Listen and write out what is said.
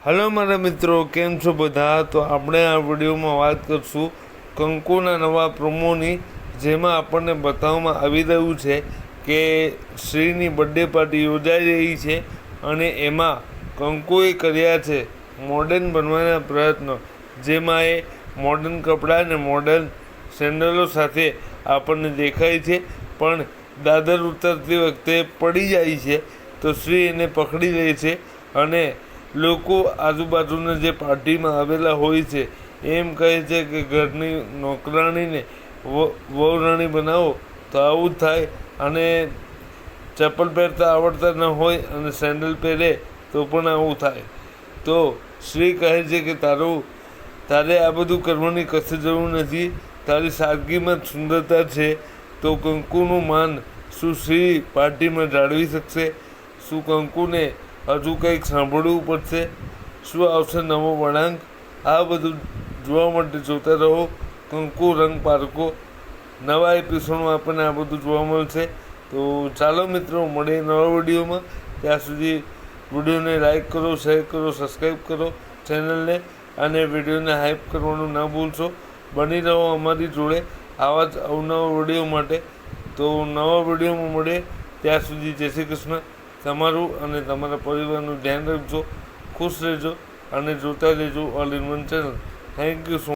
Hello મારા મિત્રો, કેમ છો બધા? તો આપણે આ વિડીયોમાં વાત કરીશું કંકુના નવા પ્રોમોની, જેમાં આપણને બતાવવામાં આવી રહ્યું છે કે શ્રીની બર્થડે પાર્ટી યોજાઈ રહી છે અને એમાં કંકુએ કર્યા છે મોડર્ન બનવાના પ્રયત્નો, જેમાં એ મોડર્ન કપડાં અને મોડર્ન સેન્ડલો સાથે આપણને દેખાય છે, પણ દાદર ઉતરતી વખતે પડી જાય છે તો શ્રી એને પકડી લે છે અને લોકો આજુબાજુના જે પાર્ટીમાં આવેલા હોય છે એમ કહે છે કે ઘરની નોકરાણીને વહુરાણી બનાવો તો આવું જ થાય, અને ચપ્પલ પહેરતા આવડતા ન હોય અને સેન્ડલ પહેરે તો પણ આવું થાય. તો શ્રી કહે છે કે તારે આ બધું કરવાની કશી જરૂર નથી, તારી સાદગીમાં જ સુંદરતા છે. તો કંકુનું માન શું શ્રી પાર્ટીમાં જાળવી શકશે? શું કંકુને હજુ કંઈક સાંભળવું પડશે? શું આવશે નવો વળાંક? આ બધું જોવા માટે જોતા રહો કંકુ રંગ પારકો. નવા એપિસોડમાં આપણને આ બધું જોવા મળશે. તો ચાલો મિત્રો, મળીએ નવા વિડીયોમાં. ત્યાં સુધી વિડીયોને લાઈક કરો, શેર કરો, સબસ્ક્રાઈબ કરો ચેનલને, અને વિડીયોને હાઈપ કરવાનું ના ભૂલશો. બની રહો અમારી જોડે આવા જ અવનવા વિડીયો માટે. તો નવા વિડીયોમાં મળીએ, ત્યાં સુધી જય શ્રી કૃષ્ણ. તમારું અને તમારા પરિવારનું ધ્યાન રાખજો, ખુશ રહેજો અને જોતા રહેજો all in one channel. Thank you so